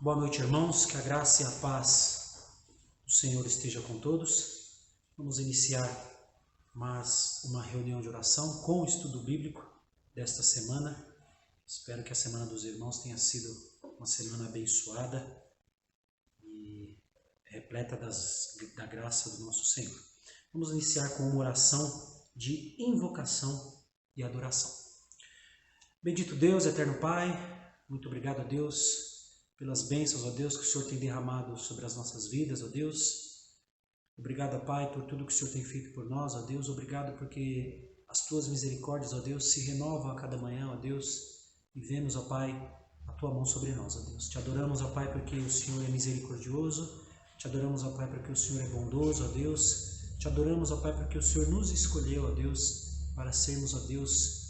Boa noite, irmãos, que a graça e a paz do Senhor esteja com todos. Vamos iniciar mais uma reunião de oração com o estudo bíblico desta semana. Espero que a semana dos irmãos tenha sido uma semana abençoada e repleta da graça do nosso Senhor. Vamos iniciar com uma oração de invocação e adoração. Bendito Deus, eterno Pai, muito obrigado a Deus pelas bênçãos, ó Deus, que o Senhor tem derramado sobre as nossas vidas, ó Deus. Obrigado, Pai, por tudo que o Senhor tem feito por nós, ó Deus. Obrigado porque as Tuas misericórdias, ó Deus, se renovam a cada manhã, ó Deus. E vemos, ó Pai, a Tua mão sobre nós, ó Deus. Te adoramos, ó Pai, porque o Senhor é misericordioso. Te adoramos, ó Pai, porque o Senhor é bondoso, ó Deus. Te adoramos, ó Pai, porque o Senhor nos escolheu, ó Deus, para sermos, ó Deus,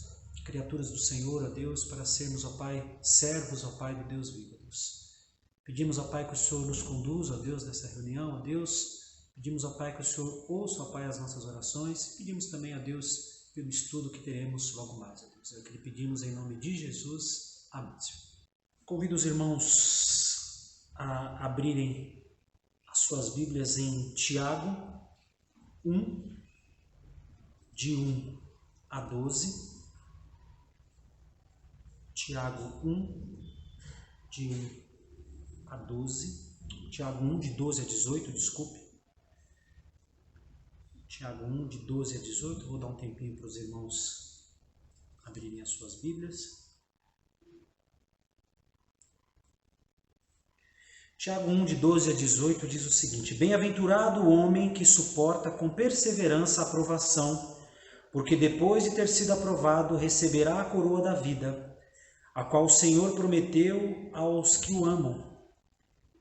criaturas do Senhor, ó Deus, para sermos, ó Pai, servos, ó Pai, do Deus vivo, ó Deus. Pedimos, ó Pai, que o Senhor nos conduza, ó Deus, nessa reunião, ó Deus. Pedimos, ó Pai, que o Senhor ouça, ó Pai, as nossas orações. Pedimos também, ó Deus, pelo estudo que teremos logo mais, ó Deus. É o que lhe pedimos em nome de Jesus. Amém. Convido os irmãos a abrirem as suas Bíblias em Tiago 1, de 1 a 12. Tiago 1, de 1 a 12. Tiago 1, de 12 a 18, desculpe. Tiago 1, de 12 a 18. Vou dar um tempinho para os irmãos abrirem as suas Bíblias. Tiago 1, de 12 a 18 diz o seguinte: Bem-aventurado o homem que suporta com perseverança a provação, porque depois de ter sido aprovado receberá a coroa da vida, a qual o Senhor prometeu aos que o amam.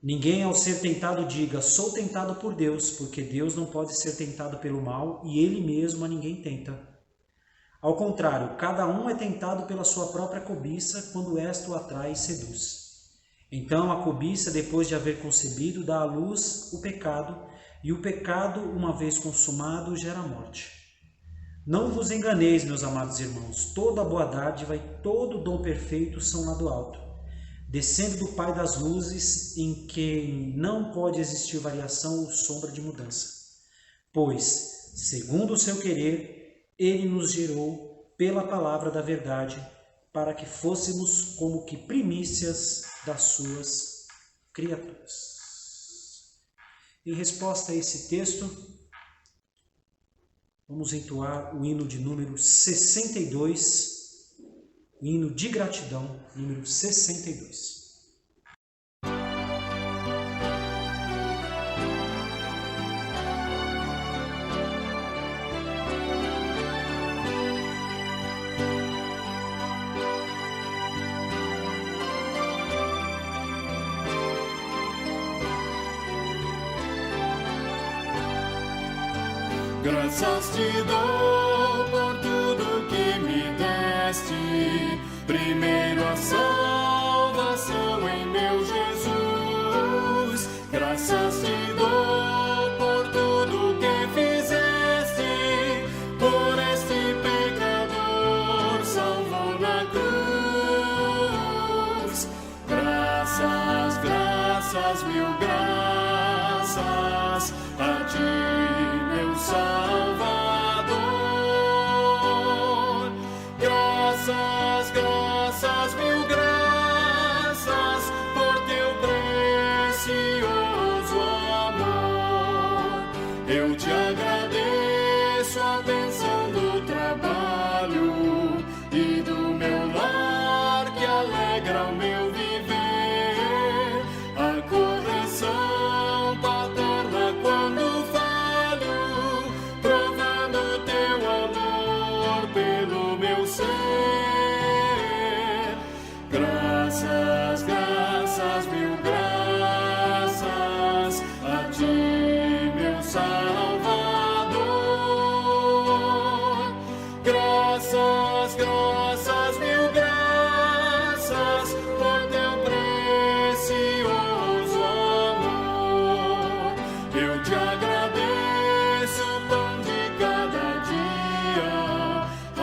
Ninguém ao ser tentado diga, sou tentado por Deus, porque Deus não pode ser tentado pelo mal e Ele mesmo a ninguém tenta. Ao contrário, cada um é tentado pela sua própria cobiça, quando esta o atrai e seduz. Então a cobiça, depois de haver concebido, dá à luz o pecado, e o pecado, uma vez consumado, gera a morte. Não vos enganeis, meus amados irmãos, toda boa dádiva e todo dom perfeito são lá do alto, descendo do Pai das luzes, em quem não pode existir variação ou sombra de mudança. Pois, segundo o seu querer, Ele nos gerou pela palavra da verdade, para que fôssemos como que primícias das suas criaturas. Em resposta a esse texto, vamos entoar o hino de número 62, o hino de gratidão, número 62. Graças te dou por tudo que me deste, primeiro a salvação em meu Jesus. Graças te dou por tudo que fizeste, por este pecador salvou na cruz. Graças, graças, mil graças a ti, meu Salvador. Graças, graças, mil graças por teu precioso amor. Eu te agradeço a bênção do trabalho e do meu lar que alegra o meu viver, a correção paterna quando falho, provando teu amor pelo meu ser. Graças, graças, mil graças a ti, meu Salvador. Graças, graças, mil graças por teu precioso amor. Eu te agradeço o pão de cada dia, a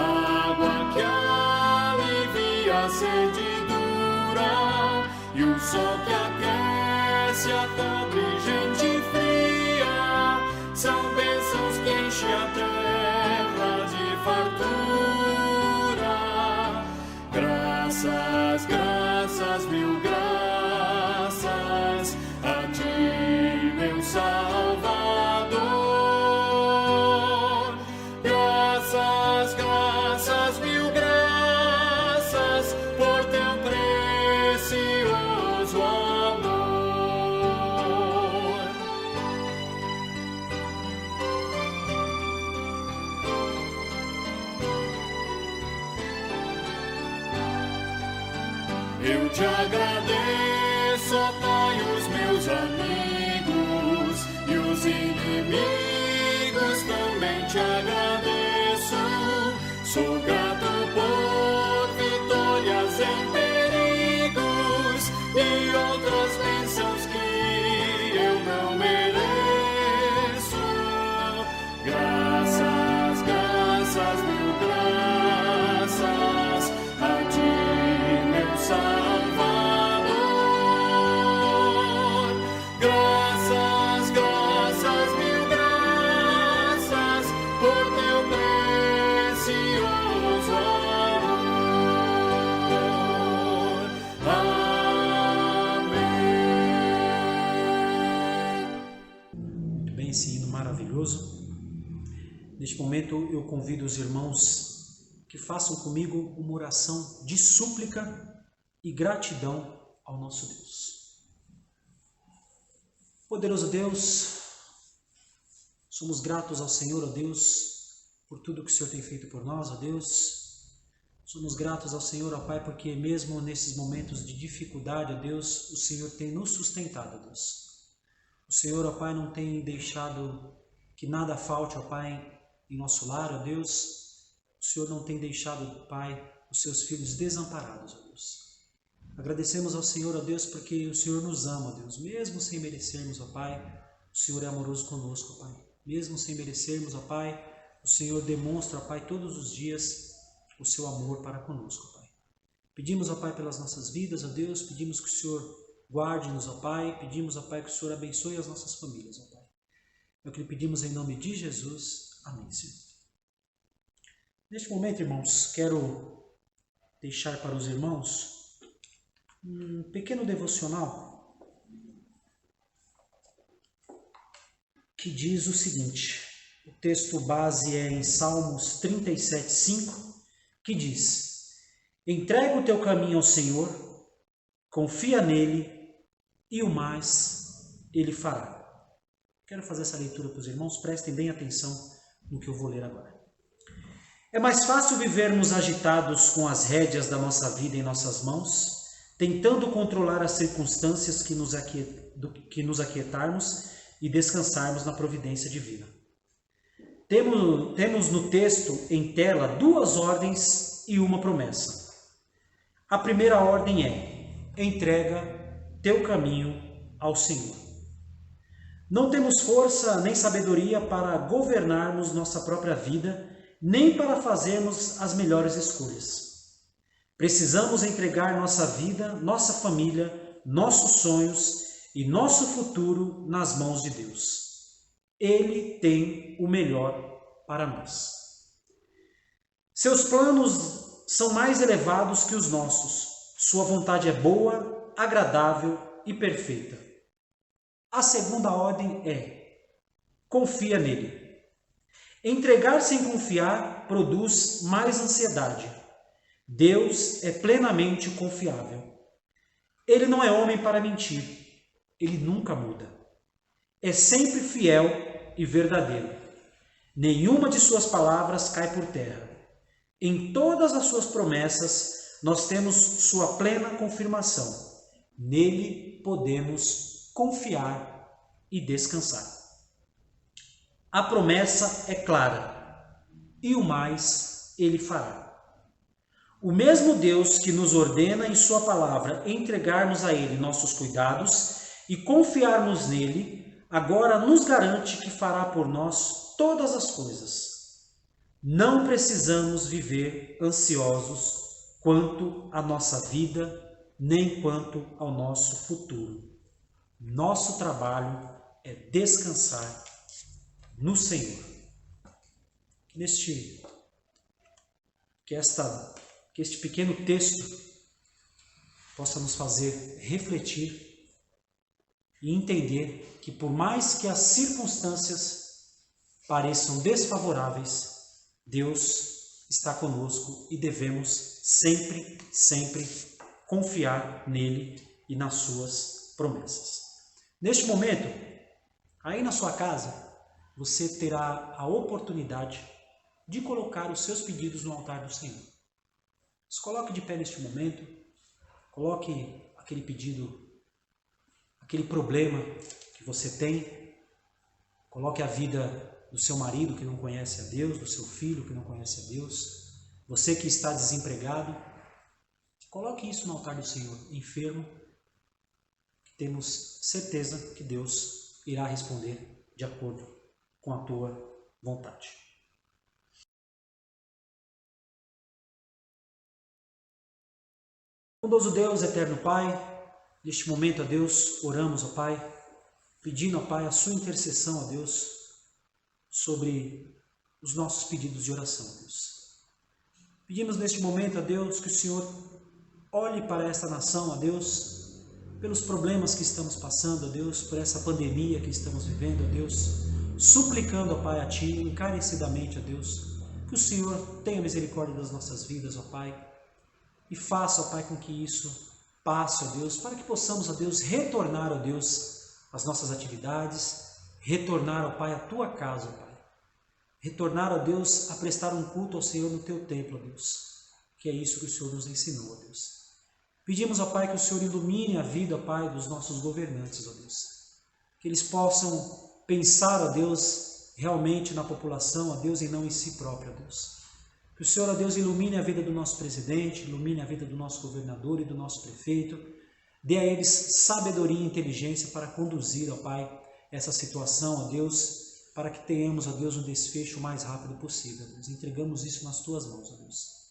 água que alivia a sede dura e o sol que aquece se acobre gente fria, são bênçãos que enchem a terra de fartura. Graças, graças, mil graças a ti, meu Salvador. Graças, graças, mil graças por teu precioso amor. Eu te agradeço, ó Pai, os meus amigos e os inimigos também te agradeço. Sou grato por vitórias em perigos e outras bênçãos que eu não mereço. Graças, graças, mil graças a ti, meu Salvador. Graças, graças, mil graças por teu precioso amor. Amém. Muito bem, esse hino maravilhoso. Neste momento eu convido os irmãos que façam comigo uma oração de súplica e gratidão ao nosso Deus. Poderoso Deus, somos gratos ao Senhor, ó Deus, por tudo que o Senhor tem feito por nós, ó Deus. Somos gratos ao Senhor, ó Pai, porque mesmo nesses momentos de dificuldade, ó Deus, o Senhor tem nos sustentado, ó Deus. O Senhor, ó Pai, não tem deixado que nada falte, ó Pai, em nosso lar, ó Deus. O Senhor não tem deixado, Pai, os seus filhos desamparados, ó Deus. Agradecemos ao Senhor, ó Deus, porque o Senhor nos ama, ó Deus, mesmo sem merecermos, ó Pai, o Senhor é amoroso conosco, ó Pai. Mesmo sem merecermos, ó Pai, o Senhor demonstra, ó Pai, todos os dias o seu amor para conosco, ó Pai. Pedimos, ó Pai, pelas nossas vidas, ó Deus, pedimos que o Senhor guarde-nos, ó Pai, pedimos, ó Pai, que o Senhor abençoe as nossas famílias, ó Pai. É o que lhe pedimos em nome de Jesus. Amém, Senhor. Neste momento, irmãos, quero deixar para os irmãos um pequeno devocional que diz o seguinte. O texto base é em Salmos 37:5, que diz: entrega o teu caminho ao Senhor, confia nele e o mais ele fará. Quero fazer essa leitura para os irmãos, prestem bem atenção no que eu vou ler agora. É mais fácil vivermos agitados com as rédeas da nossa vida em nossas mãos, tentando controlar as circunstâncias que nos aquietarmos e descansarmos na providência divina. Temos no texto em tela duas ordens e uma promessa. A primeira ordem é: entrega teu caminho ao Senhor. Não temos força nem sabedoria para governarmos nossa própria vida, nem para fazermos as melhores escolhas. Precisamos entregar nossa vida, nossa família, nossos sonhos e nosso futuro nas mãos de Deus. Ele tem o melhor para nós. Seus planos são mais elevados que os nossos. Sua vontade é boa, agradável e perfeita. A segunda ordem é: confia nele. Entregar sem confiar produz mais ansiedade. Deus é plenamente confiável. Ele não é homem para mentir. Ele nunca muda. É sempre fiel e verdadeiro. Nenhuma de suas palavras cai por terra. Em todas as suas promessas, nós temos sua plena confirmação. Nele podemos confiar e descansar. A promessa é clara, e o mais ele fará. O mesmo Deus que nos ordena em sua palavra entregarmos a ele nossos cuidados e confiarmos nele, agora nos garante que fará por nós todas as coisas. Não precisamos viver ansiosos quanto à nossa vida, nem quanto ao nosso futuro. Nosso trabalho é descansar no Senhor. Que este pequeno texto possa nos fazer refletir e entender que, por mais que as circunstâncias pareçam desfavoráveis, Deus está conosco e devemos sempre, sempre confiar nele e nas suas promessas. Neste momento, aí na sua casa, você terá a oportunidade de colocar os seus pedidos no altar do Senhor. Se coloque de pé neste momento, coloque aquele pedido, aquele problema que você tem, coloque a vida do seu marido que não conhece a Deus, do seu filho que não conhece a Deus, você que está desempregado, coloque isso no altar do Senhor, enfermo, que temos certeza que Deus irá responder de acordo com a tua vontade. Bondoso Deus, eterno Pai, neste momento, ó Deus, oramos, ó Pai, pedindo, ó Pai, a sua intercessão, ó Deus, sobre os nossos pedidos de oração, ó Deus. Pedimos neste momento, ó Deus, que o Senhor olhe para esta nação, ó Deus, pelos problemas que estamos passando, ó Deus, por essa pandemia que estamos vivendo, ó Deus, suplicando, ó Pai, a Ti, encarecidamente, ó Deus, que o Senhor tenha misericórdia das nossas vidas, ó Pai, e faça, ó Pai, com que isso passe, ó Deus, para que possamos, ó Deus, retornar, ó Deus, às nossas atividades, retornar, ó Pai, à Tua casa, ó Pai. Retornar, ó Deus, a prestar um culto ao Senhor no Teu templo, ó Deus, que é isso que o Senhor nos ensinou, ó Deus. Pedimos, ó Pai, que o Senhor ilumine a vida, ó Pai, dos nossos governantes, ó Deus. Que eles possam pensar, ó Deus, realmente na população, ó Deus, e não em si próprio, ó Deus. Que o Senhor, ó Deus, ilumine a vida do nosso presidente, ilumine a vida do nosso governador e do nosso prefeito. Dê a eles sabedoria e inteligência para conduzir, ó Pai, essa situação, ó Deus, para que tenhamos, ó Deus, um desfecho o mais rápido possível. Nós entregamos isso nas Tuas mãos, ó Deus.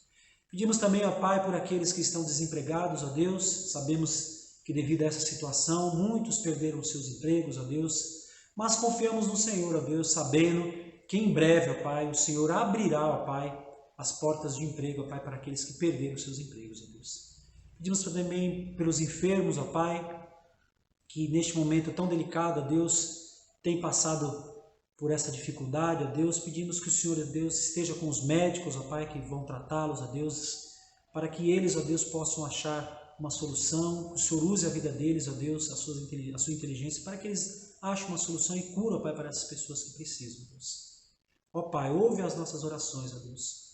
Pedimos também, ó Pai, por aqueles que estão desempregados, ó Deus. Sabemos que devido a essa situação, muitos perderam os seus empregos, ó Deus. Mas confiamos no Senhor, ó Deus, sabendo que em breve, ó Pai, o Senhor abrirá, ó Pai, as portas de emprego, ó Pai, para aqueles que perderam os seus empregos, ó Deus. Pedimos também pelos enfermos, ó Pai, que neste momento tão delicado, ó Deus, tem passado por essa dificuldade, ó Deus. Pedimos que o Senhor, ó Deus, esteja com os médicos, ó Pai, que vão tratá-los, ó Deus, para que eles, ó Deus, possam achar uma solução, que o Senhor use a vida deles, ó Deus, a sua inteligência, para que eles achem uma solução e cura, ó Pai, para essas pessoas que precisam, ó Deus. Ó Pai, ouve as nossas orações, ó Deus.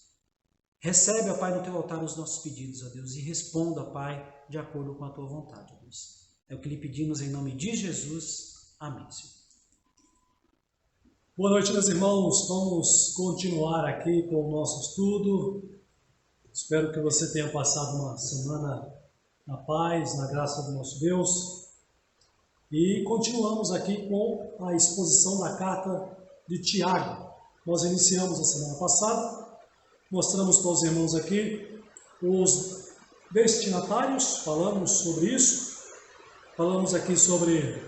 Recebe, ó Pai, no Teu altar os nossos pedidos, ó Deus, e responda, ó Pai, de acordo com a Tua vontade, ó Deus. É o que lhe pedimos em nome de Jesus. Amém, Senhor. Boa noite, meus irmãos. Vamos continuar aqui com o nosso estudo. Espero que você tenha passado uma semana na paz, na graça do nosso Deus. E continuamos aqui com a exposição da carta de Tiago. Nós iniciamos a semana passada. Mostramos para os irmãos aqui os destinatários, falamos sobre isso, falamos aqui sobre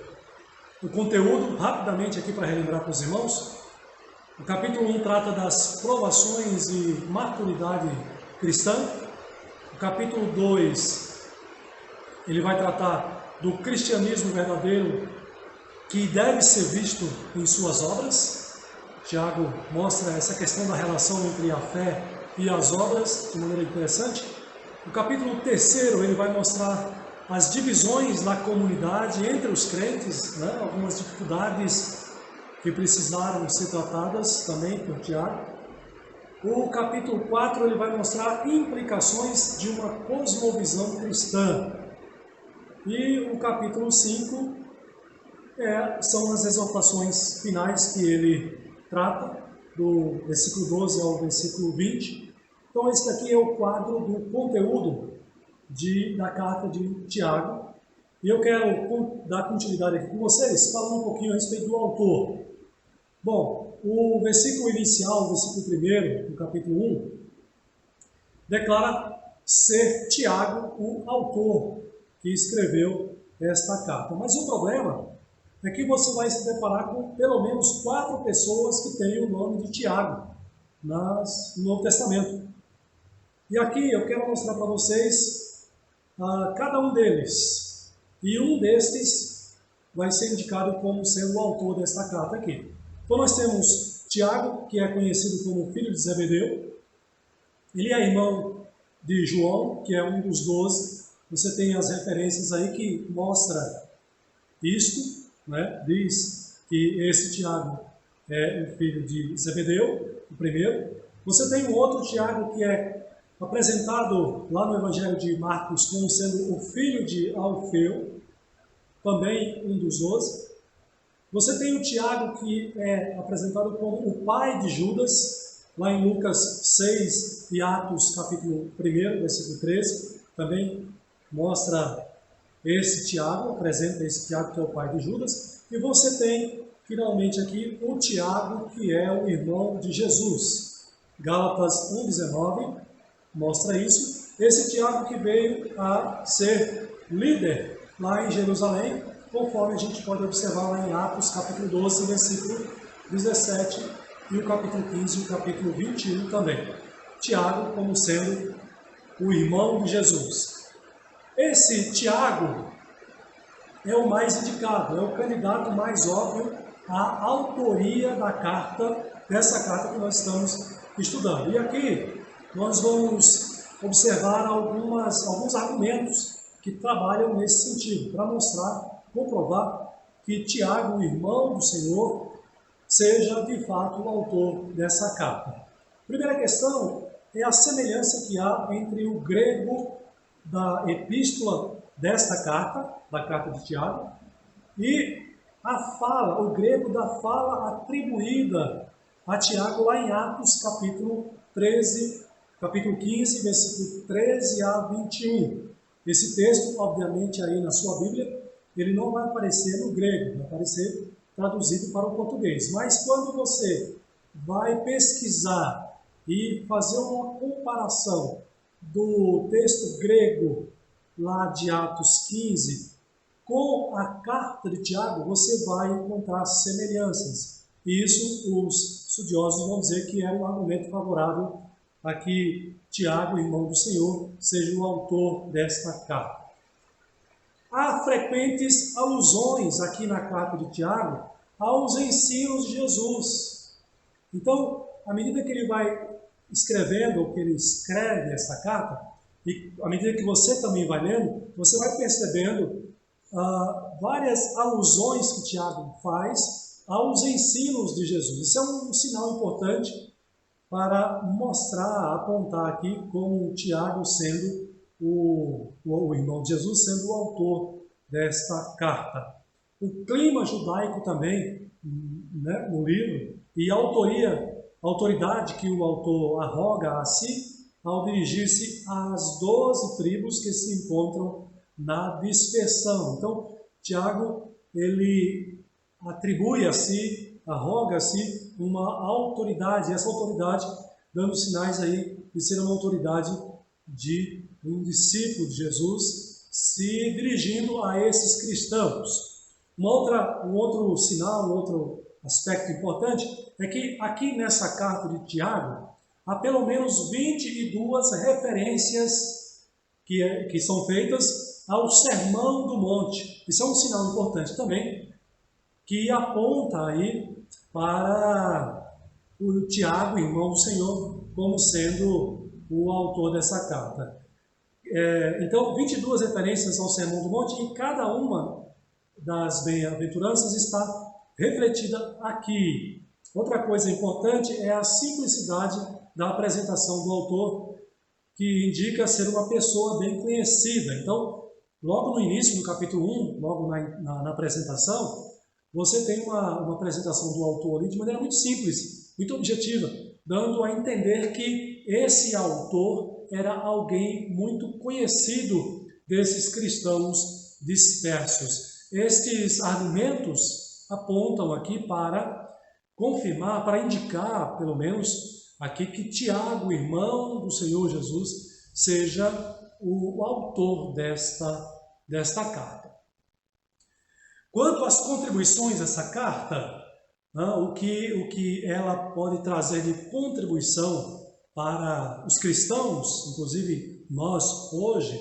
o conteúdo, rapidamente aqui para relembrar para os irmãos. O capítulo 1 trata das provações e maturidade cristã. O capítulo 2, ele vai tratar do cristianismo verdadeiro que deve ser visto em suas obras. Tiago mostra essa questão da relação entre a fé e as obras de maneira interessante. No capítulo 3, ele vai mostrar as divisões na comunidade entre os crentes, né? Algumas dificuldades que precisaram ser tratadas também por Tiago. O capítulo 4, ele vai mostrar implicações de uma cosmovisão cristã. E o capítulo 5 são as exortações finais que ele trata, do versículo 12 ao versículo 20. Então esse daqui é o quadro do conteúdo da carta de Tiago. E eu quero dar continuidade aqui com vocês, falando um pouquinho a respeito do autor. Bom, o versículo inicial, o versículo 1 do capítulo 1, declara ser Tiago o autor que escreveu esta carta. Mas o problema é que você vai se deparar com pelo menos 4 pessoas que têm o nome de Tiago no Novo Testamento. E aqui eu quero mostrar para vocês cada um deles. E um destes vai ser indicado como sendo o autor desta carta aqui. Então nós temos Tiago, que é conhecido como filho de Zebedeu. Ele é irmão de João, que é um dos 12. Você tem as referências aí que mostra isto, né? Diz que esse Tiago é o filho de Zebedeu, o primeiro. Você tem um outro Tiago que é apresentado lá no Evangelho de Marcos como sendo o filho de Alfeu, também um dos 12. Você tem o Tiago que é apresentado como o pai de Judas, lá em Lucas 6 e Atos capítulo 1, versículo 13, também mostra esse Tiago, apresenta esse Tiago que é o pai de Judas. E você tem, finalmente aqui, o Tiago que é o irmão de Jesus. Gálatas 1,19 mostra isso. Esse Tiago que veio a ser líder lá em Jerusalém, conforme a gente pode observar lá em Atos capítulo 12, versículo 17, e o capítulo 15 e o capítulo 21 também. Tiago como sendo o irmão de Jesus. Esse Tiago é o mais indicado, é o candidato mais óbvio à autoria da carta, dessa carta que nós estamos estudando. E aqui nós vamos observar alguns argumentos que trabalham nesse sentido, para mostrar, comprovar que Tiago, o irmão do Senhor, seja de fato o autor dessa carta. Primeira questão é a semelhança que há entre o grego da epístola desta carta, da carta de Tiago, e a fala, o grego da fala atribuída a Tiago lá em Atos capítulo 13, capítulo 15, versículo 13 a 21. Esse texto, obviamente, aí na sua Bíblia, ele não vai aparecer no grego, vai aparecer traduzido para o português. Mas quando você vai pesquisar e fazer uma comparação do texto grego lá de Atos 15 com a carta de Tiago, você vai encontrar semelhanças. E isso os estudiosos vão dizer que é um argumento favorável a que Tiago, irmão do Senhor, seja o autor desta carta. Há frequentes alusões aqui na carta de Tiago aos ensinos de Jesus. Então, à medida que ele vai escrevendo, ou que ele escreve essa carta, e à medida que você também vai lendo, você vai percebendo várias alusões que Tiago faz aos ensinos de Jesus. Isso é um sinal importante para mostrar, apontar aqui como Tiago sendo o irmão de Jesus, sendo o autor desta carta. O clima judaico também, né, no livro, e a autoridade que o autor arroga a si ao dirigir-se às 12 tribos que se encontram na dispersão. Então, Tiago, ele atribui a si, arroga a si uma autoridade, essa autoridade dando sinais aí de ser uma autoridade de um discípulo de Jesus se dirigindo a esses cristãos. Um outro sinal, um outro aspecto importante é que aqui nessa carta de Tiago há pelo menos 22 referências que são feitas ao Sermão do Monte. Isso é um sinal importante também, que aponta aí para o Tiago, irmão do Senhor, como sendo o autor dessa carta. Então, 22 referências ao Sermão do Monte, e cada uma das bem-aventuranças está refletida aqui. Outra coisa importante é a simplicidade da apresentação do autor, que indica ser uma pessoa bem conhecida. Então, logo no início, no capítulo 1, logo na apresentação, você tem uma apresentação do autor ali de maneira muito simples, muito objetiva, dando a entender que esse autor era alguém muito conhecido desses cristãos dispersos. Estes argumentos apontam aqui para confirmar, para indicar, pelo menos, aqui que Tiago, irmão do Senhor Jesus, seja o autor desta carta. Quanto às contribuições dessa carta, o que ela pode trazer de contribuição para os cristãos, inclusive nós hoje,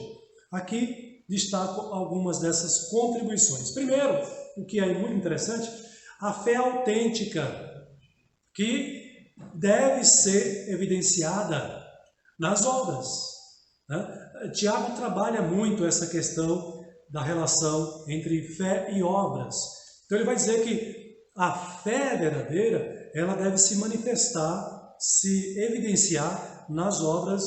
aqui destaco algumas dessas contribuições. Primeiro, o que é muito interessante, a fé autêntica, que deve ser evidenciada nas obras, né? Tiago trabalha muito essa questão da relação entre fé e obras. Então ele vai dizer que a fé verdadeira, ela deve se manifestar, se evidenciar nas obras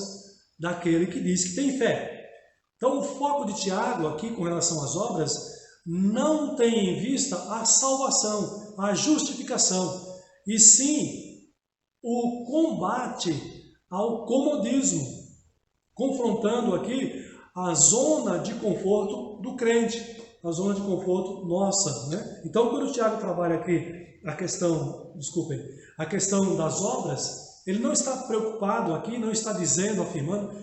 daquele que diz que tem fé. Então o foco de Tiago aqui com relação às obras não tem em vista a salvação, a justificação, e sim o combate ao comodismo, confrontando aqui a zona de conforto do crente, a zona de conforto nossa, né? Então, quando o Tiago trabalha aqui a questão das obras, ele não está preocupado aqui, não está dizendo, afirmando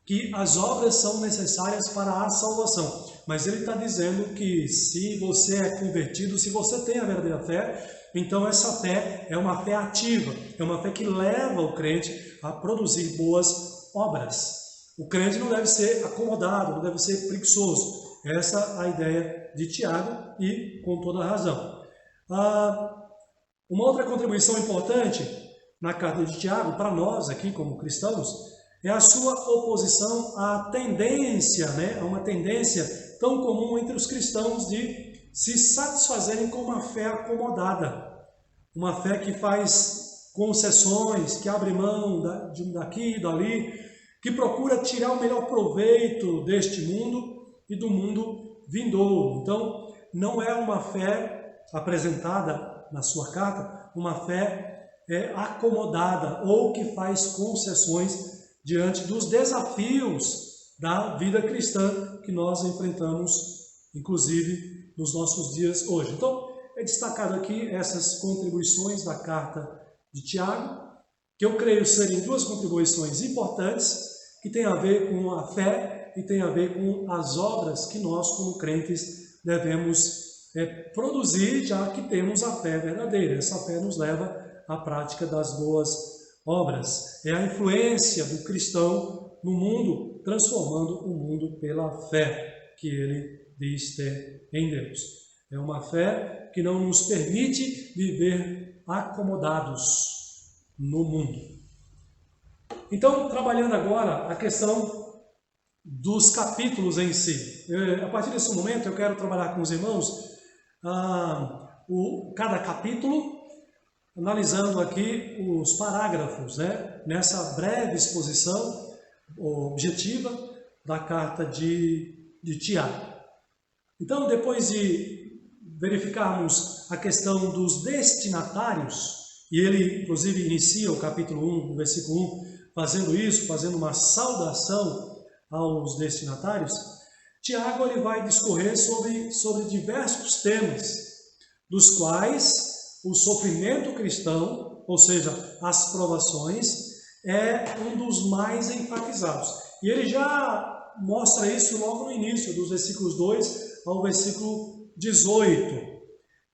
que as obras são necessárias para a salvação, mas ele está dizendo que se você é convertido, se você tem a verdadeira fé, então essa fé é uma fé ativa, é uma fé que leva o crente a produzir boas obras. O crente não deve ser acomodado, não deve ser preguiçoso. Essa é a ideia de Tiago e com toda a razão. Uma outra contribuição importante na carta de Tiago, para nós aqui como cristãos, é a sua oposição à tendência, a uma tendência tão comum entre os cristãos de se satisfazerem com uma fé acomodada, uma fé que faz concessões, que abre mão daqui e dali, que procura tirar o melhor proveito deste mundo e do mundo vindouro. Então, não é uma fé apresentada na sua carta, uma fé acomodada ou que faz concessões diante dos desafios da vida cristã que nós enfrentamos, inclusive nos nossos dias hoje. Então, é destacado aqui essas contribuições da carta de Tiago, que eu creio serem duas contribuições importantes, que têm a ver com a fé e têm a ver com as obras que nós, como crentes, devemos produzir, já que temos a fé verdadeira. Essa fé nos leva à prática das boas obras. É a influência do cristão no mundo, transformando o mundo pela fé que ele diz ter em Deus. É uma fé que não nos permite viver acomodados no mundo. Então, trabalhando agora a questão dos capítulos em si. A partir desse momento, eu quero trabalhar com os irmãos cada capítulo, analisando aqui os parágrafos, nessa breve exposição objetiva da carta de Tiago. Então, depois de verificarmos a questão dos destinatários, e ele inclusive inicia o capítulo 1, no versículo 1, fazendo uma saudação aos destinatários, Tiago ele vai discorrer sobre diversos temas, dos quais o sofrimento cristão, ou seja, as provações, é um dos mais enfatizados. E ele já mostra isso logo no início, dos versículos 2 ao versículo 18.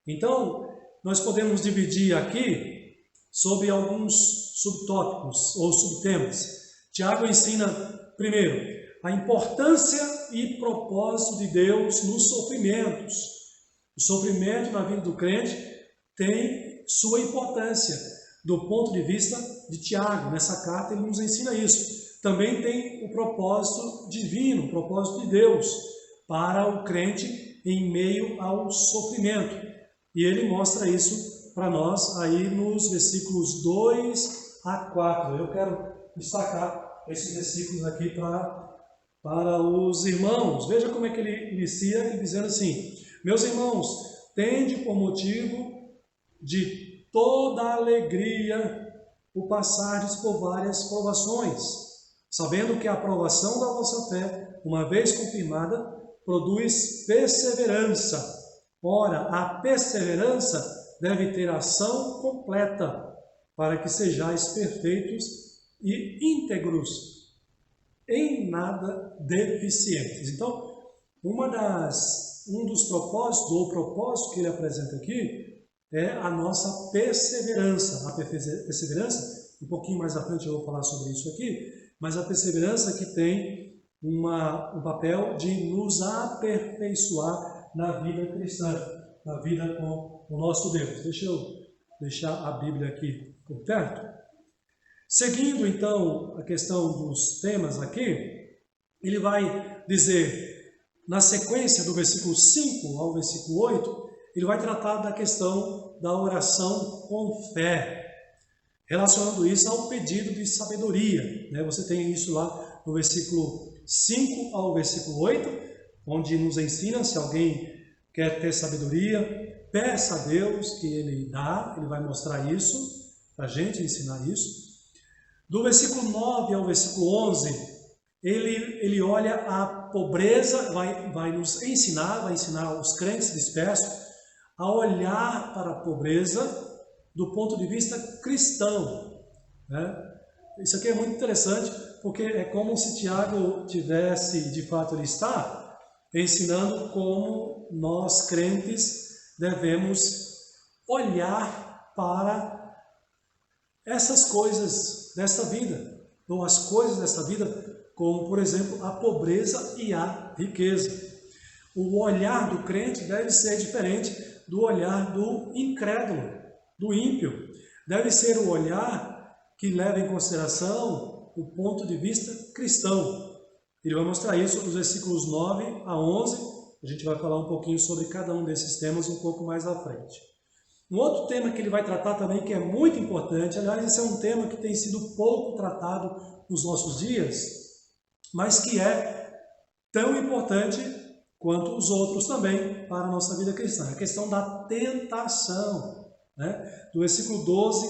Então, nós podemos dividir aqui sobre alguns subtópicos ou subtemas. Tiago ensina, primeiro, a importância e propósito de Deus nos sofrimentos. O sofrimento na vida do crente tem sua importância do ponto de vista de Tiago. Nessa carta ele nos ensina isso. Também tem o propósito divino, o propósito de Deus para o crente em meio ao sofrimento. E ele mostra isso para nós aí nos versículos 2 a 4. Eu quero destacar esses versículos aqui para os irmãos. Veja como é que ele inicia, dizendo assim: meus irmãos, tende por motivo de toda alegria o passardes por várias provações, sabendo que a aprovação da vossa fé, uma vez confirmada, produz perseverança. Ora, a perseverança deve ter ação completa, para que sejais perfeitos e íntegros, em nada deficientes. Então, um dos propósitos, ou o propósito que ele apresenta aqui, é a nossa perseverança. A perseverança, um pouquinho mais à frente eu vou falar sobre isso aqui, mas a perseverança que tem um papel de nos aperfeiçoar na vida cristã, na vida com o nosso Deus. Deixa eu deixar a Bíblia aqui por perto. Seguindo então a questão dos temas aqui, ele vai dizer, na sequência do versículo 5 ao versículo 8, ele vai tratar da questão da oração com fé, relacionando isso ao pedido de sabedoria. Você tem isso lá no versículo 5 ao versículo 8, onde nos ensina, se alguém quer ter sabedoria, peça a Deus que Ele dá, Ele vai mostrar isso, para a gente ensinar isso. Do versículo 9 ao versículo 11, ele olha a pobreza, vai nos ensinar, vai ensinar os crentes dispersos a olhar para a pobreza do ponto de vista cristão. Isso aqui é muito interessante, porque é como se Tiago tivesse, de fato ele está, ensinando como nós crentes devemos olhar para essas coisas desta vida, ou as coisas desta vida, como por exemplo a pobreza e a riqueza. O olhar do crente deve ser diferente do olhar do incrédulo, do ímpio. Deve ser o olhar que leva em consideração o ponto de vista cristão. Ele vai mostrar isso nos versículos 9 a 11. A gente vai falar um pouquinho sobre cada um desses temas um pouco mais à frente. Um outro tema que ele vai tratar também, que é muito importante, aliás, esse é um tema que tem sido pouco tratado nos nossos dias, mas que é tão importante quanto os outros também para a nossa vida cristã. A questão da tentação, do versículo 12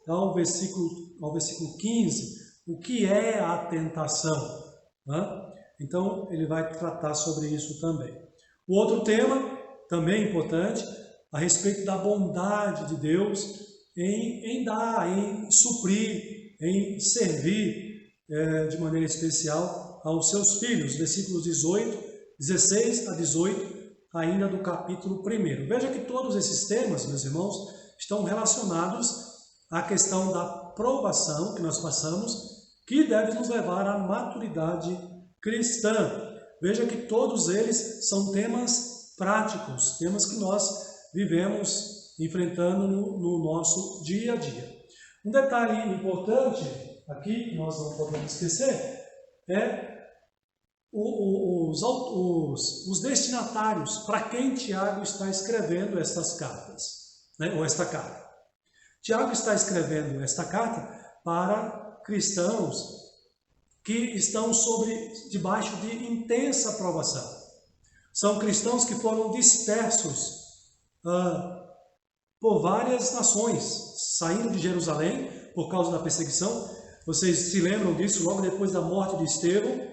ao versículo 15, o que é a tentação? Então, ele vai tratar sobre isso também. O outro tema, também importante, a respeito da bondade de Deus em dar, em suprir, em servir de maneira especial aos seus filhos. Versículos 16 a 18, ainda do capítulo 1. Veja que todos esses temas, meus irmãos, estão relacionados à questão da provação que nós passamos, que deve nos levar à maturidade cristã. Veja que todos eles são temas práticos, temas que nós vivemos enfrentando no nosso dia a dia. Um detalhe importante aqui, que nós não podemos esquecer, é os destinatários, para quem Tiago está escrevendo estas cartas, ou esta carta. Tiago está escrevendo esta carta para cristãos que estão debaixo de intensa provação. São cristãos que foram dispersos por várias nações, saindo de Jerusalém por causa da perseguição. Vocês se lembram disso? Logo depois da morte de Estevão,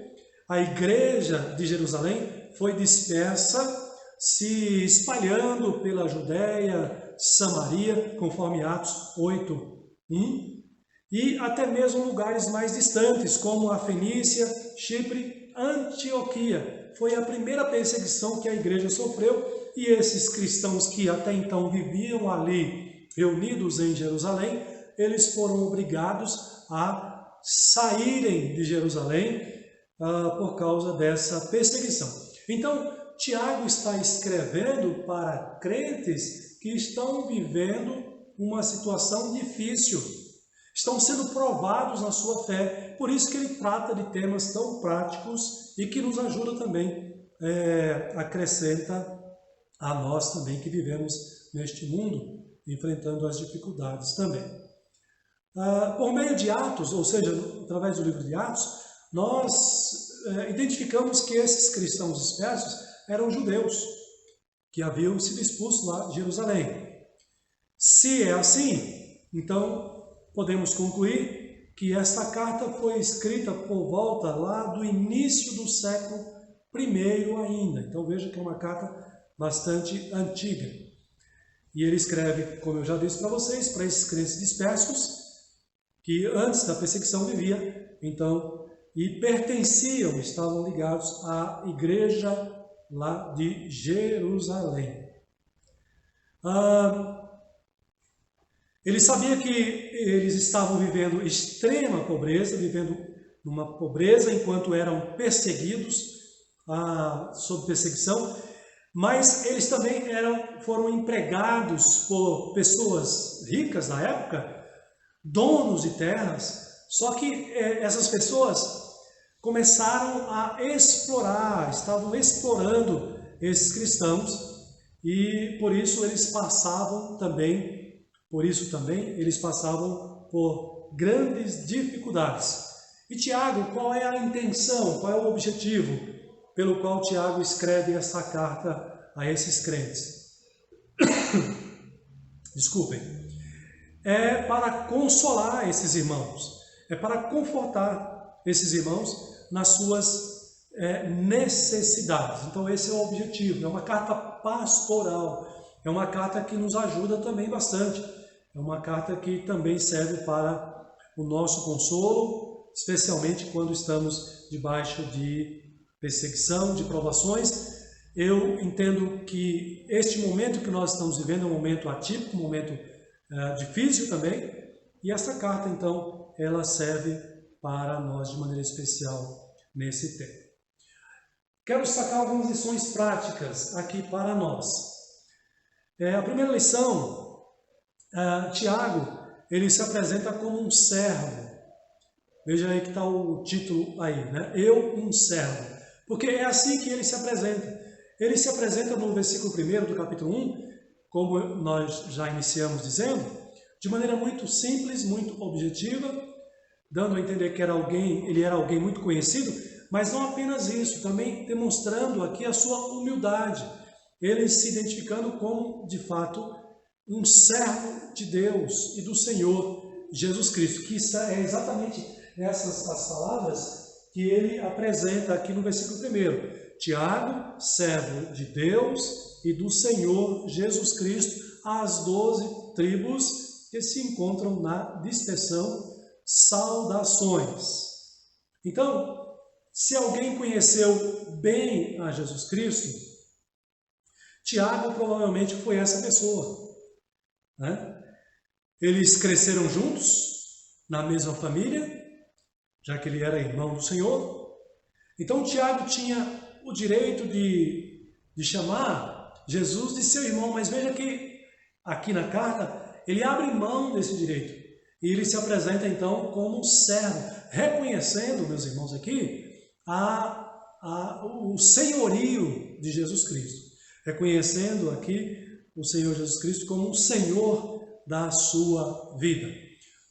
a igreja de Jerusalém foi dispersa, se espalhando pela Judéia, Samaria, conforme Atos 8:1, e até mesmo lugares mais distantes, como a Fenícia, Chipre, Antioquia. Foi a primeira perseguição que a igreja sofreu, e esses cristãos que até então viviam ali, reunidos em Jerusalém, eles foram obrigados a saírem de Jerusalém por causa dessa perseguição. Então, Tiago está escrevendo para crentes que estão vivendo uma situação difícil, estão sendo provados na sua fé. Por isso que ele trata de temas tão práticos e que nos ajuda também, acrescenta a nós também que vivemos neste mundo, enfrentando as dificuldades também. Por meio de Atos, ou seja, através do livro de Atos, nós identificamos que esses cristãos dispersos eram judeus, que haviam sido expulsos lá de Jerusalém. Se é assim, então podemos concluir que esta carta foi escrita por volta lá do início do século I ainda. Então veja que é uma carta bastante antiga. E ele escreve, como eu já disse para vocês, para esses crentes dispersos, que antes da perseguição vivia, então, e pertenciam, estavam ligados à igreja lá de Jerusalém. Ele sabia que eles estavam vivendo extrema pobreza, vivendo numa pobreza enquanto eram perseguidos, sob perseguição, mas eles também foram empregados por pessoas ricas da época, donos de terras, só que essas pessoas começaram a explorar, estavam explorando esses cristãos, e por isso também eles passavam por grandes dificuldades. E Tiago, qual é a intenção, qual é o objetivo pelo qual Tiago escreve essa carta a esses crentes? Desculpem. É para consolar esses irmãos, é para confortar esses irmãos nas suas necessidades. Então esse é o objetivo, é uma carta pastoral, é uma carta que nos ajuda também bastante, é uma carta que também serve para o nosso consolo, especialmente quando estamos debaixo de perseguição, de provações. Eu entendo que este momento que nós estamos vivendo é um momento atípico, um momento difícil também, e essa carta então ela serve para nós de maneira especial nesse tempo. Quero destacar algumas lições práticas aqui para nós. A primeira lição, Tiago, ele se apresenta como um servo. Veja aí que está o título aí, né? Eu, um servo. Porque é assim que ele se apresenta. Ele se apresenta no versículo 1 do capítulo 1, como nós já iniciamos dizendo, de maneira muito simples, muito objetiva, dando a entender que ele era alguém muito conhecido, mas não apenas isso, também demonstrando aqui a sua humildade, ele se identificando como, de fato, um servo de Deus e do Senhor Jesus Cristo, que é exatamente essas as palavras que ele apresenta aqui no versículo 1. Tiago, servo de Deus e do Senhor Jesus Cristo, às 12 tribos que se encontram na dispersão, saudações. Então, se alguém conheceu bem a Jesus Cristo, Tiago provavelmente foi essa pessoa, né? Eles cresceram juntos, na mesma família, já que ele era irmão do Senhor. Então Tiago tinha o direito de chamar Jesus de seu irmão, mas veja que aqui na carta ele abre mão desse direito e ele se apresenta então como servo, reconhecendo, meus irmãos, aqui o senhorio de Jesus Cristo, reconhecendo aqui o Senhor Jesus Cristo como o Senhor da sua vida.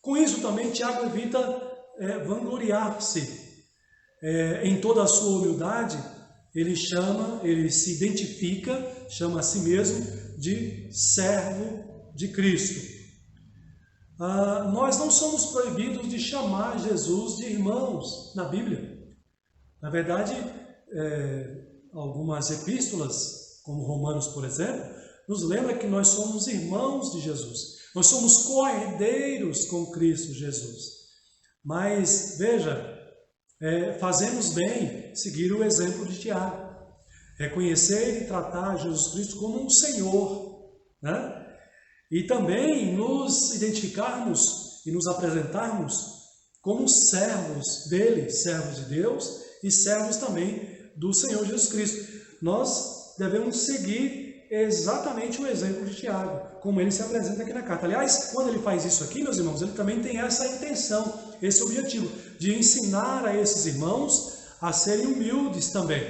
Com isso também Tiago evita vangloriar-se. Em toda a sua humildade, ele se identifica, chama a si mesmo de servo de Cristo. Nós não somos proibidos de chamar Jesus de irmãos na Bíblia. Na verdade, algumas epístolas, como Romanos, por exemplo, nos lembra que nós somos irmãos de Jesus. Nós somos co-herdeiros com Cristo Jesus. Mas, veja, fazemos bem seguir o exemplo de Tiago. Reconhecer e tratar Jesus Cristo como um Senhor, né? E também nos identificarmos e nos apresentarmos como servos dele, servos de Deus e servos também do Senhor Jesus Cristo. Nós devemos seguir exatamente o exemplo de Tiago, como ele se apresenta aqui na carta. Aliás, quando ele faz isso aqui, meus irmãos, ele também tem essa intenção, esse objetivo, de ensinar a esses irmãos a serem humildes também,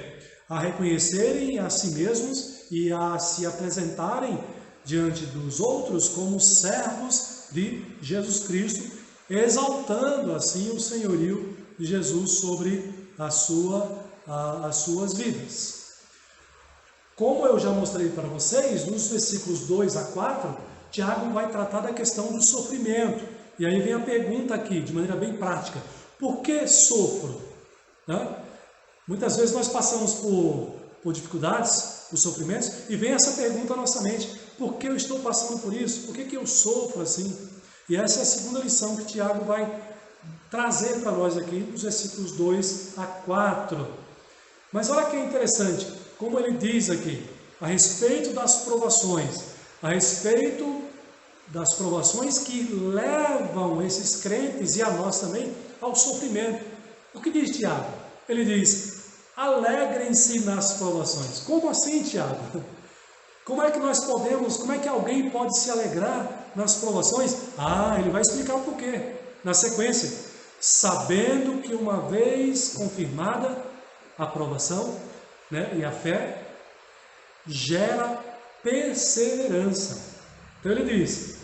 a reconhecerem a si mesmos e a se apresentarem diante dos outros como servos de Jesus Cristo, exaltando assim o senhorio de Jesus sobre as suas vidas. Como eu já mostrei para vocês, nos versículos 2 a 4, Tiago vai tratar da questão do sofrimento. E aí vem a pergunta aqui, de maneira bem prática: por que sofro? Né? Muitas vezes nós passamos por dificuldades, por sofrimentos, e vem essa pergunta à nossa mente: por que eu estou passando por isso? Por que eu sofro assim? E essa é a segunda lição que Tiago vai trazer para nós aqui, nos versículos 2 a 4. Mas olha que interessante, como ele diz aqui, a respeito das provações, que levam esses crentes e a nós também ao sofrimento. O que diz Tiago? Ele diz: alegrem-se nas provações. Como assim, Tiago? Como é que alguém pode se alegrar nas provações? Ele vai explicar o porquê. Na sequência, sabendo que uma vez confirmada a aprovação, e a fé, gera perseverança. Então ele diz: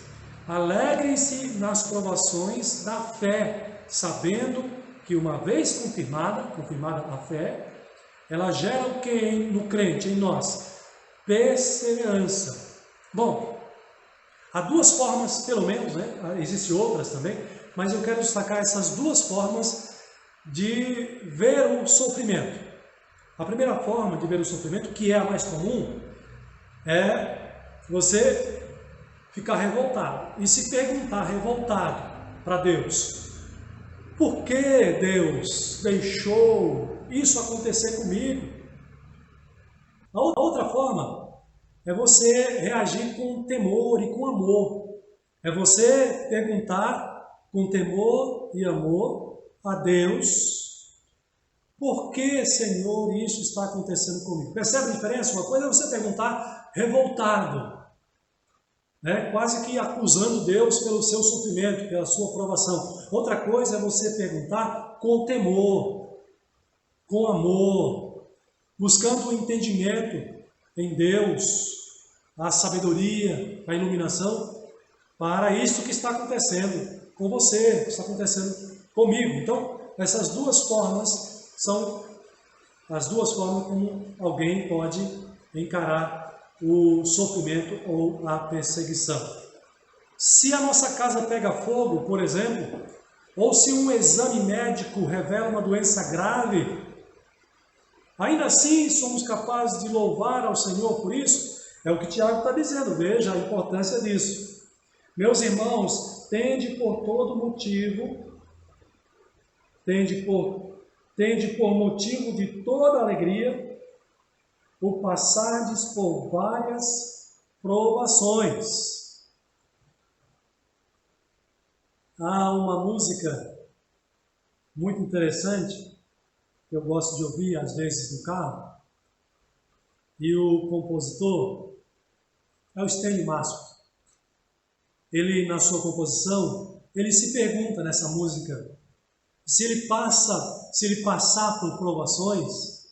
alegrem-se nas provações da fé, sabendo que uma vez confirmada a fé, ela gera o que no crente, em nós? Perseverança. Bom, há duas formas, pelo menos, existem outras também, mas eu quero destacar essas duas formas de ver o sofrimento. A primeira forma de ver o sofrimento, que é a mais comum, é você ficar revoltado e se perguntar, revoltado, para Deus: por que Deus deixou isso acontecer comigo? A outra forma é você reagir com temor e com amor. É você perguntar com temor e amor a Deus: por que, Senhor, isso está acontecendo comigo? Percebe a diferença? Uma coisa é você perguntar revoltado, quase que acusando Deus pelo seu sofrimento, pela sua provação. Outra coisa é você perguntar com temor, com amor, buscando o entendimento em Deus, a sabedoria, a iluminação, para isso que está acontecendo com você, que está acontecendo comigo. Então, essas duas formas são as duas formas como alguém pode encarar o sofrimento ou a perseguição. Se a nossa casa pega fogo, por exemplo, ou se um exame médico revela uma doença grave, ainda assim somos capazes de louvar ao Senhor por isso. É o que Tiago está dizendo, veja a importância disso. Meus irmãos, tende por motivo de toda alegria o passardes por várias provações. Há uma música muito interessante que eu gosto de ouvir às vezes no carro, e o compositor é o Stanley Masco. Ele, na sua composição, ele se pergunta nessa música: se ele passar por provações,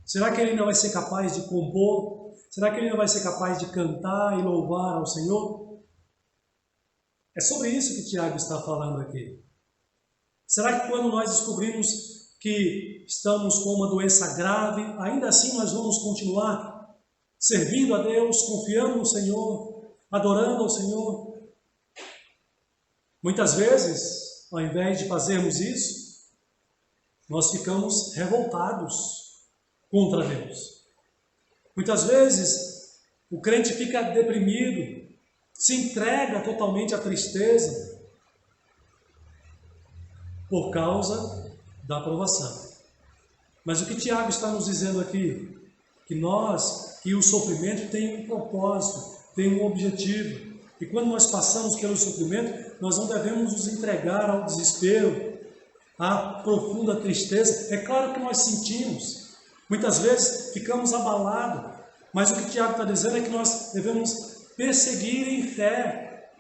será que ele não vai ser capaz de compor? Será que ele não vai ser capaz de cantar e louvar ao Senhor? É sobre isso que Tiago está falando aqui. Será que quando nós descobrimos que estamos com uma doença grave, ainda assim nós vamos continuar servindo a Deus, confiando no Senhor, adorando ao Senhor? Muitas vezes, ao invés de fazermos isso, nós ficamos revoltados contra Deus. Muitas vezes, o crente fica deprimido, se entrega totalmente à tristeza por causa da provação. Mas o que Tiago está nos dizendo aqui? Que o sofrimento tem um propósito, tem um objetivo. E quando nós passamos pelo sofrimento, nós não devemos nos entregar ao desespero, à profunda tristeza. É claro que nós sentimos, muitas vezes ficamos abalados, mas o que Tiago está dizendo é que nós devemos perseguir em fé,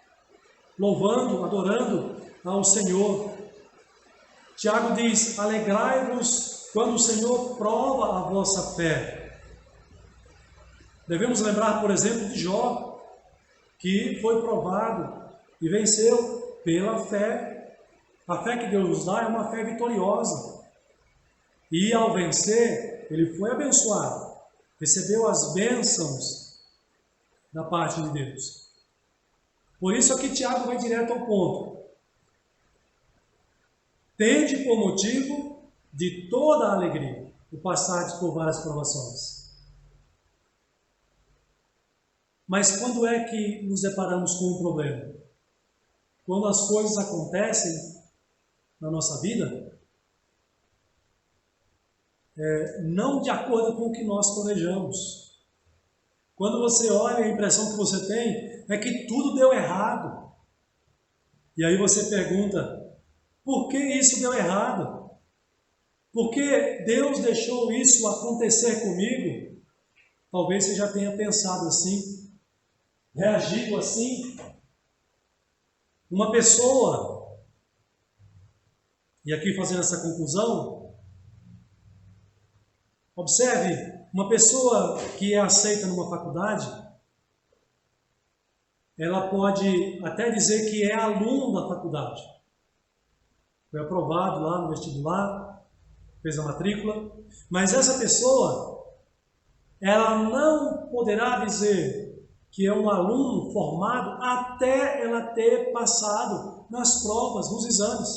louvando, adorando ao Senhor. Tiago diz: alegrai-vos quando o Senhor prova a vossa fé. Devemos lembrar, por exemplo, de Jó, que foi provado e venceu pela fé. A fé que Deus nos dá é uma fé vitoriosa. E ao vencer, ele foi abençoado, recebeu as bênçãos da parte de Deus. Por isso aqui Tiago vai direto ao ponto. Tende por motivo de toda a alegria o passardes por várias provações. Mas quando é que nos deparamos com um problema? Quando as coisas acontecem na nossa vida, não de acordo com o que nós planejamos. Quando você olha, a impressão que você tem é que tudo deu errado. E aí você pergunta, por que isso deu errado? Por que Deus deixou isso acontecer comigo? Talvez você já tenha pensado assim, reagido assim. Uma pessoa, e aqui fazendo essa conclusão, observe, uma pessoa que é aceita numa faculdade, ela pode até dizer que é aluno da faculdade. Foi aprovado lá no vestibular, fez a matrícula, mas essa pessoa, ela não poderá dizer que é um aluno formado até ela ter passado nas provas, nos exames.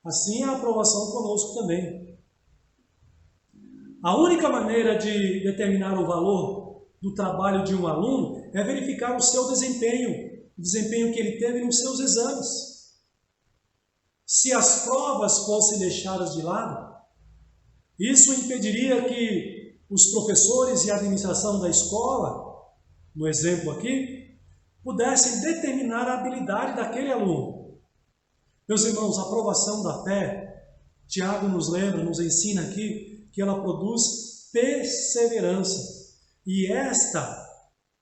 Assim é a aprovação conosco também. A única maneira de determinar o valor do trabalho de um aluno é verificar o seu desempenho, o desempenho que ele teve nos seus exames. Se as provas fossem deixadas de lado, isso impediria que os professores e a administração da escola, no exemplo aqui, pudessem determinar a habilidade daquele aluno. Meus irmãos, a aprovação da fé, Tiago nos lembra, nos ensina aqui, que ela produz perseverança. E esta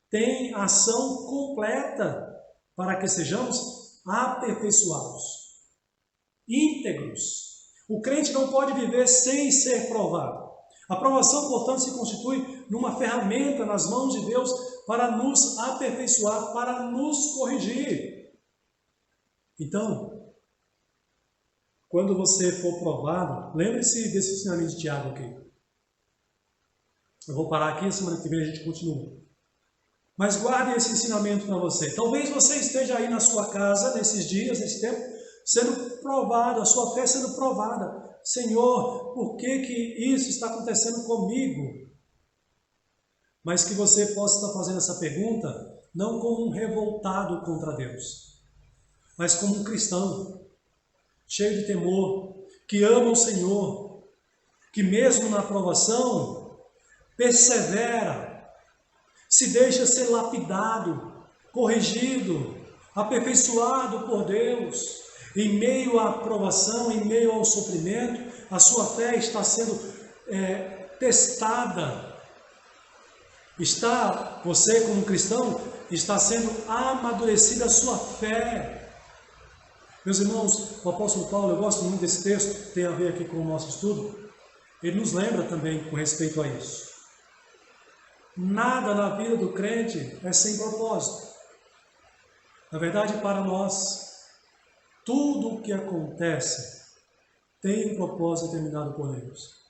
tem ação completa para que sejamos aperfeiçoados, íntegros. O crente não pode viver sem ser provado. A provação, portanto, se constitui numa ferramenta nas mãos de Deus para nos aperfeiçoar, para nos corrigir. Então, quando você for provado, lembre-se desse ensinamento de Tiago aqui. Eu vou parar aqui, semana que vem a gente continua. Mas guarde esse ensinamento para você. Talvez você esteja aí na sua casa, nesses dias, nesse tempo, sendo provado, a sua fé sendo provada. Senhor, por que isso está acontecendo comigo? Mas que você possa estar fazendo essa pergunta, não como um revoltado contra Deus, mas como um cristão, cheio de temor, que ama o Senhor, que mesmo na provação, persevera, se deixa ser lapidado, corrigido, aperfeiçoado por Deus. Em meio à provação, em meio ao sofrimento, a sua fé está sendo testada. Você como cristão, está sendo amadurecida a sua fé. Meus irmãos, o apóstolo Paulo, eu gosto muito desse texto, tem a ver aqui com o nosso estudo, ele nos lembra também com respeito a isso. Nada na vida do crente é sem propósito. Na verdade, para nós, tudo o que acontece tem um propósito determinado por Deus.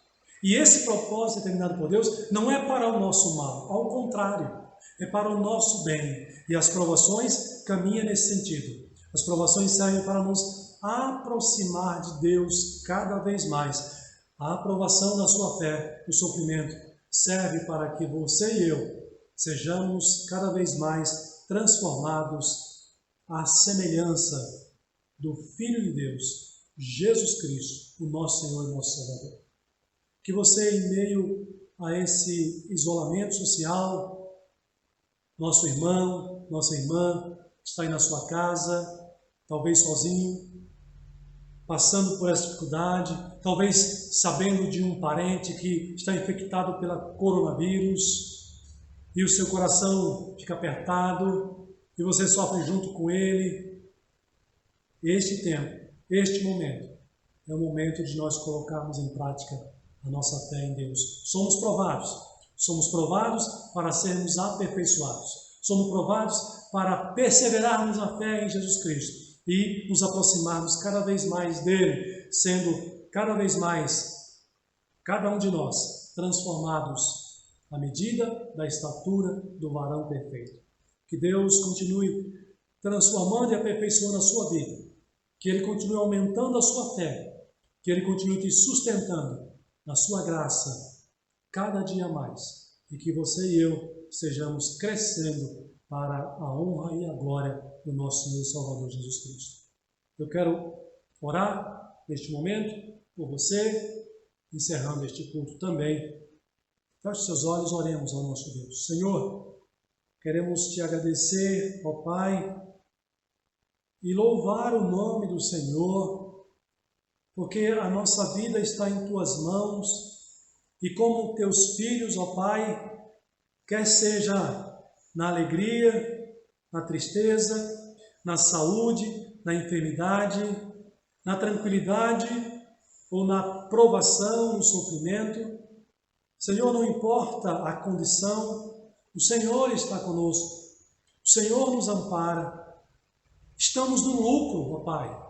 E esse propósito determinado por Deus não é para o nosso mal, ao contrário, é para o nosso bem. E as provações caminham nesse sentido. As provações servem para nos aproximar de Deus cada vez mais. A aprovação da sua fé, o sofrimento, serve para que você e eu sejamos cada vez mais transformados à semelhança do Filho de Deus, Jesus Cristo, o nosso Senhor e nosso Salvador. Que você, em meio a esse isolamento social, nosso irmão, nossa irmã, está aí na sua casa, talvez sozinho, passando por essa dificuldade, talvez sabendo de um parente que está infectado pelo coronavírus, e o seu coração fica apertado, e você sofre junto com ele. Este tempo, este momento, é o momento de nós colocarmos em prática a nossa fé em Deus. Somos provados para sermos aperfeiçoados, somos provados para perseverarmos na fé em Jesus Cristo e nos aproximarmos cada vez mais dele, sendo cada vez mais, cada um de nós, transformados à medida da estatura do varão perfeito. Que Deus continue transformando e aperfeiçoando a sua vida, que Ele continue aumentando a sua fé, que Ele continue te sustentando na sua graça cada dia mais, e que você e eu estejamos crescendo para a honra e a glória do nosso Senhor e Salvador Jesus Cristo. Eu quero orar neste momento por você encerrando este culto também. Feche seus olhos, oremos ao nosso Deus. Senhor, queremos te agradecer, ó Pai, e louvar o nome do Senhor, porque a nossa vida está em Tuas mãos, e como Teus filhos, ó Pai, quer seja na alegria, na tristeza, na saúde, na enfermidade, na tranquilidade ou na provação, no sofrimento, Senhor, não importa a condição, o Senhor está conosco, o Senhor nos ampara. Estamos no lucro, ó Pai.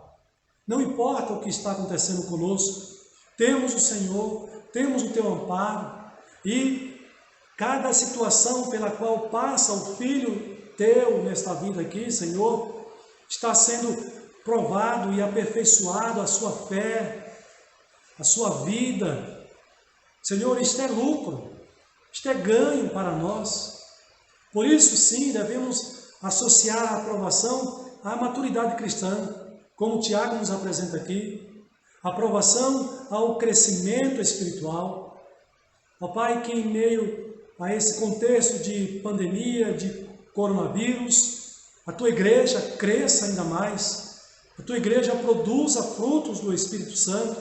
Não importa o que está acontecendo conosco, temos o Senhor, temos o Teu amparo, e cada situação pela qual passa o Filho Teu nesta vida aqui, Senhor, está sendo provado e aperfeiçoado a sua fé, a sua vida. Senhor, isto é lucro, isto é ganho para nós. Por isso, sim, devemos associar a aprovação à maturidade cristã, como o Tiago nos apresenta aqui, aprovação ao crescimento espiritual. Ó Pai, que em meio a esse contexto de pandemia, de coronavírus, a Tua igreja cresça ainda mais, a Tua igreja produza frutos do Espírito Santo,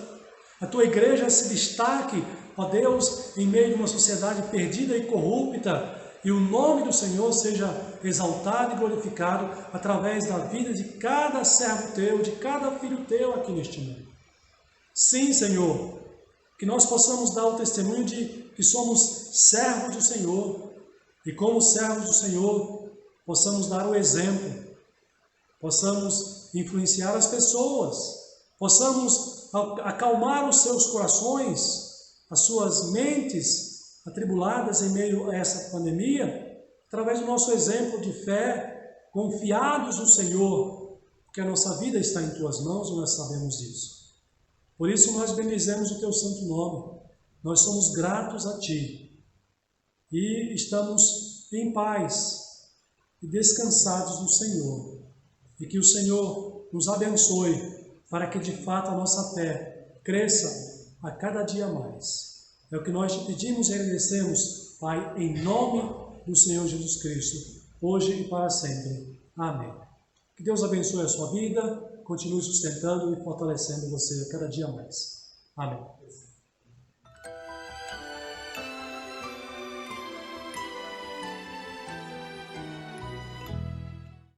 a Tua igreja se destaque, ó Deus, em meio de uma sociedade perdida e corrupta, e o nome do Senhor seja exaltado e glorificado através da vida de cada servo Teu, de cada filho Teu aqui neste mundo. Sim, Senhor, que nós possamos dar o testemunho de que somos servos do Senhor, e como servos do Senhor, possamos dar o exemplo, possamos influenciar as pessoas, possamos acalmar os seus corações, as suas mentes atribuladas em meio a essa pandemia, através do nosso exemplo de fé, confiados no Senhor, porque a nossa vida está em Tuas mãos e nós sabemos disso. Por isso nós bendizemos o Teu santo nome, nós somos gratos a Ti e estamos em paz e descansados no Senhor, e que o Senhor nos abençoe para que de fato a nossa fé cresça a cada dia mais. É o que nós te pedimos e agradecemos, Pai, em nome do Senhor Jesus Cristo, hoje e para sempre. Amém. Que Deus abençoe a sua vida, continue sustentando e fortalecendo você a cada dia mais. Amém.